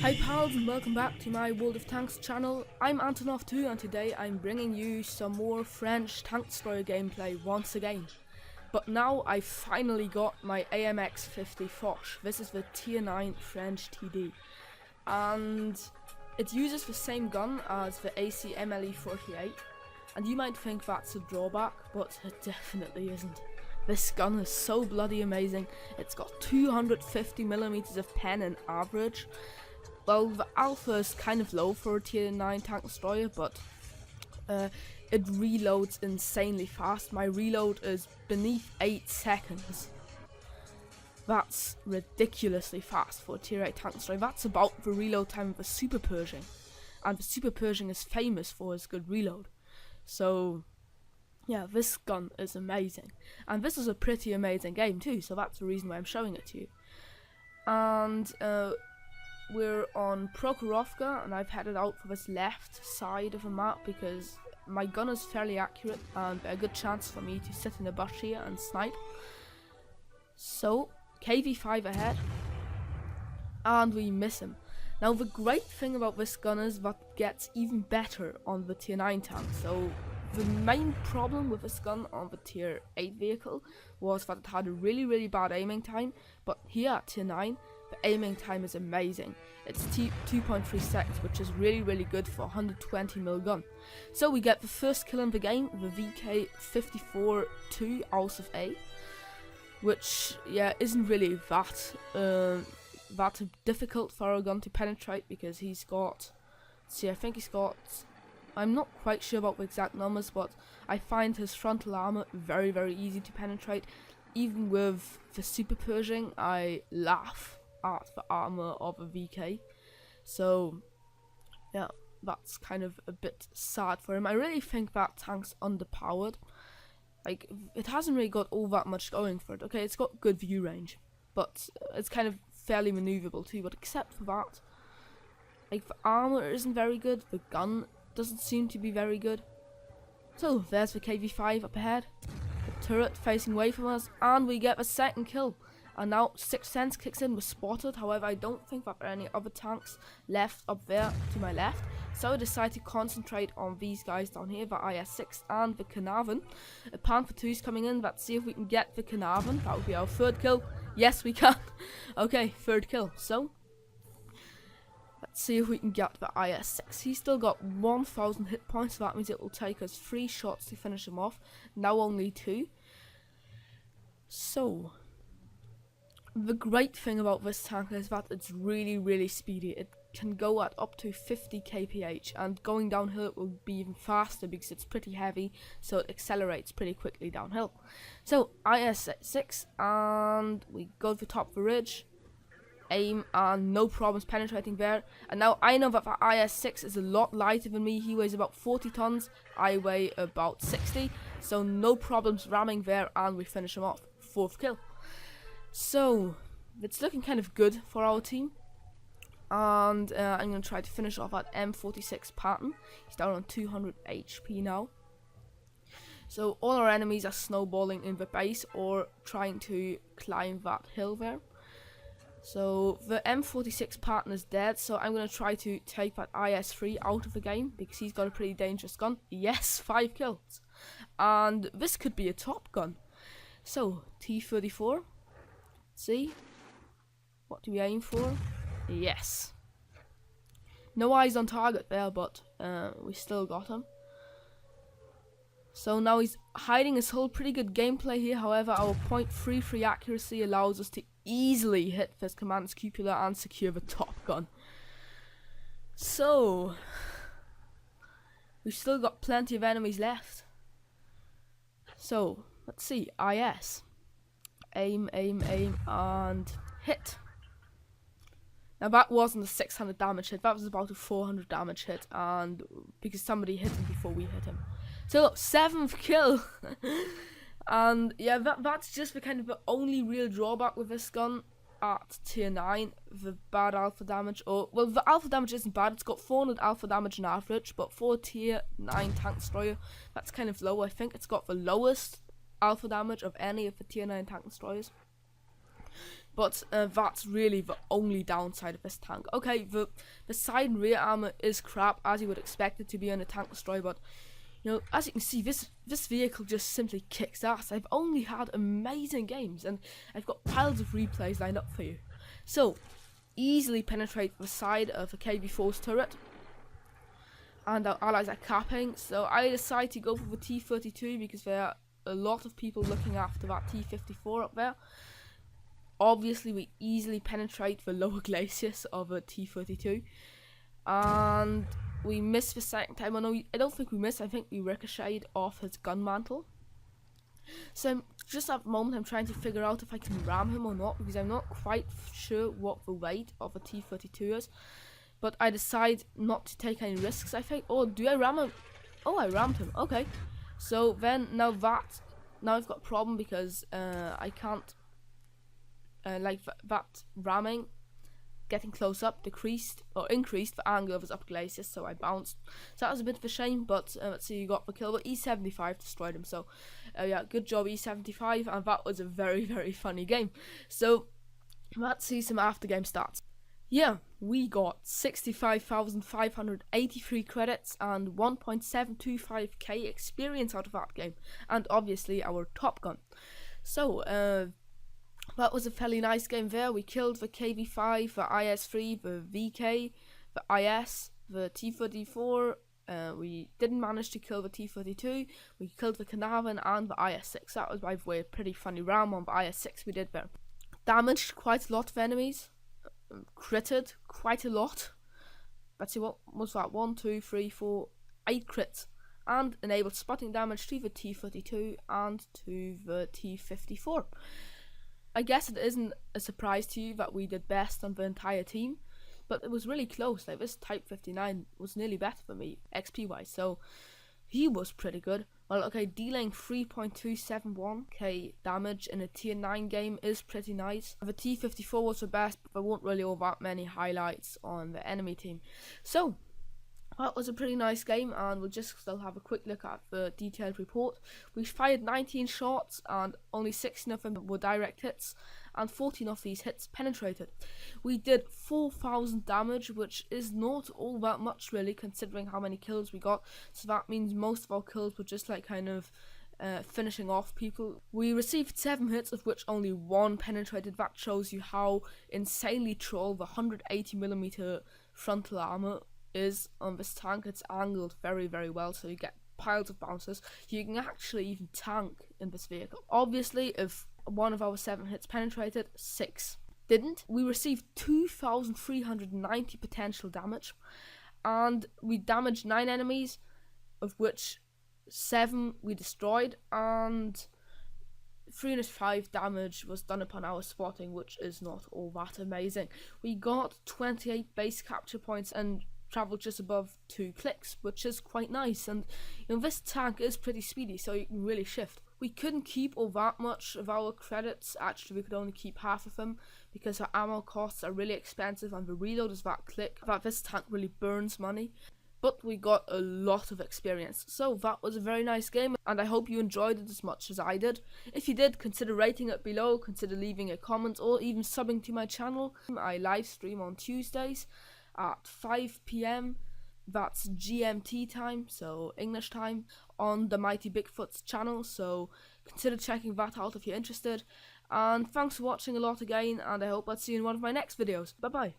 Hi pals, and welcome back to my World of Tanks channel. I'm Antonow too, and today I'm bringing you some more French tank destroyer gameplay once again. But now I finally got my AMX 50 Foch. This is the tier 9 French TD. And it uses the same gun as the AC MLE48. And you might think that's a drawback, but it definitely isn't. This gun is so bloody amazing. It's got 250mm of pen in average. Well, the alpha is kind of low for a tier 9 tank destroyer, but it reloads insanely fast. My reload is beneath 8 seconds. That's ridiculously fast for a tier 8 tank destroyer. That's about the reload time of a Super Pershing. And the Super Pershing is famous for its good reload. So, yeah, this gun is amazing. And this is a pretty amazing game too, so that's the reason why I'm showing it to you. And, we're on Prokhorovka, and I've headed out for this left side of the map because my gun is fairly accurate and a good chance for me to sit in a bush here and snipe. So, KV5 ahead, and we miss him. Now the great thing about this gun is that it gets even better on the tier 9 tank. So the main problem with this gun on the tier 8 vehicle was that it had a really bad aiming time, but here at tier 9 the aiming time is amazing. It's 2.3 seconds, which is really good for a 120mm gun. So we get the first kill in the game, the VK54-2 out of A, which isn't really that difficult for a gun to penetrate, because he's got, I'm not quite sure about the exact numbers, but I find his frontal armor very easy to penetrate. Even with the Super Pershing, I laugh at the armor of a VK. So yeah, that's kind of a bit sad for him. I really think that tank's underpowered. Like, it hasn't really got all that much going for it. Okay, it's got good view range, but it's kind of fairly maneuverable too. But except for that, like, the armor isn't very good, the gun doesn't seem to be very good. So there's the KV5 up ahead, the turret facing away from us, and we get the second kill. And now Sixth Sense kicks in, we're spotted. However, I don't think that there are any other tanks left up there to my left, so I decide to concentrate on these guys down here, the IS-6 and the Carnarvon. A Panther 2 is coming in. Let's see if we can get the Carnarvon. That would be our third kill. Yes, we can. Okay, third kill. So let's see if we can get the IS-6. He's still got 1000 hit points, so that means it will take us 3 shots to finish him off. Now only 2. So the great thing about this tank is that it's really speedy. It can go at up to 50 kph, and going downhill it will be even faster because it's pretty heavy, so it accelerates pretty quickly downhill. So IS-6, and we go to the top of the ridge, aim, and no problems penetrating there. And now I know that the IS-6 is a lot lighter than me. He weighs about 40 tons, I weigh about 60, so no problems ramming there, and we finish him off. 4th kill. So it's looking kind of good for our team, and I'm going to try to finish off at M46 Patton. He's down on 200 HP now. So all our enemies are snowballing in the base or trying to climb that hill there. So the M46 Patton is dead, so I'm going to try to take that IS-3 out of the game because he's got a pretty dangerous gun. Yes, 5 kills, and this could be a top gun. So T-34. See, what do we aim for? Yes. No eyes on target there, but we still got him. So now he's hiding his whole pretty good gameplay here. However, our .33 accuracy allows us to easily hit this commander's cupola and secure the top gun. So we've still got plenty of enemies left. So let's see, IS. Aim, and hit. Now that wasn't a 600 damage hit, that was about a 400 damage hit, and because somebody hit him before we hit him. So look, 7th kill. And yeah, that's just the kind of the only real drawback with this gun at tier 9, the bad alpha damage. Or, well, the alpha damage isn't bad, it's got 400 alpha damage on average, but for a tier 9 tank destroyer, that's kind of low. I think it's got the lowest alpha damage of any of the tier 9 tank destroyers. But that's really the only downside of this tank. Okay, the side and rear armor is crap, as you would expect it to be on a tank destroyer, but you know, as you can see, this vehicle just simply kicks ass. I've only had amazing games, and I've got piles of replays lined up for you. So, easily penetrate the side of a KV-4's turret, and our allies are capping. So I decide to go for the T-32 because there are a lot of people looking after that T-54 up there. Obviously, we easily penetrate the lower glacis of a T-32, and we missed the second time. I don't think we missed. I think we ricocheted off his gun mantle. So just at the moment, I'm trying to figure out if I can ram him or not, because I'm not quite sure what the weight of a T-32 is. But I decide not to take any risks, I think. Or do I ram him? Oh, I rammed him. Okay. So then now I've got a problem because I can't that ramming, getting close up, decreased or increased the angle of his upper glacis, so I bounced. So that was a bit of a shame, but let's see, you got the kill. But E75 destroyed him, so yeah, good job E75, and that was a very, very funny game. So let's see some after game stats. Yeah, we got 65,583 credits and 1.725k experience out of that game, and obviously our Top Gun. So that was a fairly nice game there. We killed the KV-5, the IS-3, the VK, the IS, the T-34. We didn't manage to kill the T-32. We killed the Canavan and the IS-6. That was, by the way, a pretty funny round on the IS-6 we did there. Damaged quite a lot of enemies. Critted quite a lot. Let's see, what was that? 1, 2, 3, 4, 8 crits. And enabled spotting damage to the T-32 and to the T-54. I guess it isn't a surprise to you that we did best on the entire team, but it was really close. Like, this Type 59 was nearly better for me, XP wise, so he was pretty good. Well, okay, dealing 3.271k damage in a tier 9 game is pretty nice. The T-54 was the best, but there weren't really all that many highlights on the enemy team. So that was a pretty nice game, and we'll just still have a quick look at the detailed report. We fired 19 shots, and only 16 of them were direct hits, and 14 of these hits penetrated. We did 4,000 damage, which is not all that much really, considering how many kills we got. So that means most of our kills were just like kind of finishing off people. We received 7 hits, of which only 1 penetrated. That shows you how insanely troll the 180mm frontal armor is on this tank. It's angled very, very well, so you get piles of bounces. You can actually even tank in this vehicle. Obviously, if one of our 7 hits penetrated, 6 didn't. We received 2,390 potential damage, and we damaged 9 enemies, of which 7 we destroyed, and 305 damage was done upon our spotting, which is not all that amazing. We got 28 base capture points and traveled just above 2 clicks, which is quite nice. And you know, this tank is pretty speedy, so you can really shift. We couldn't keep all that much of our credits. Actually, we could only keep half of them because our ammo costs are really expensive, and the reload is that quick that this tank really burns money. But we got a lot of experience. So that was a very nice game, and I hope you enjoyed it as much as I did. If you did, consider rating it below, consider leaving a comment, or even subbing to my channel. I live stream on Tuesdays at 5 PM, that's GMT time, so English time, on the Mighty Bigfoot's channel, so consider checking that out if you're interested. And thanks for watching a lot again, and I hope I'll see you in one of my next videos. Bye bye.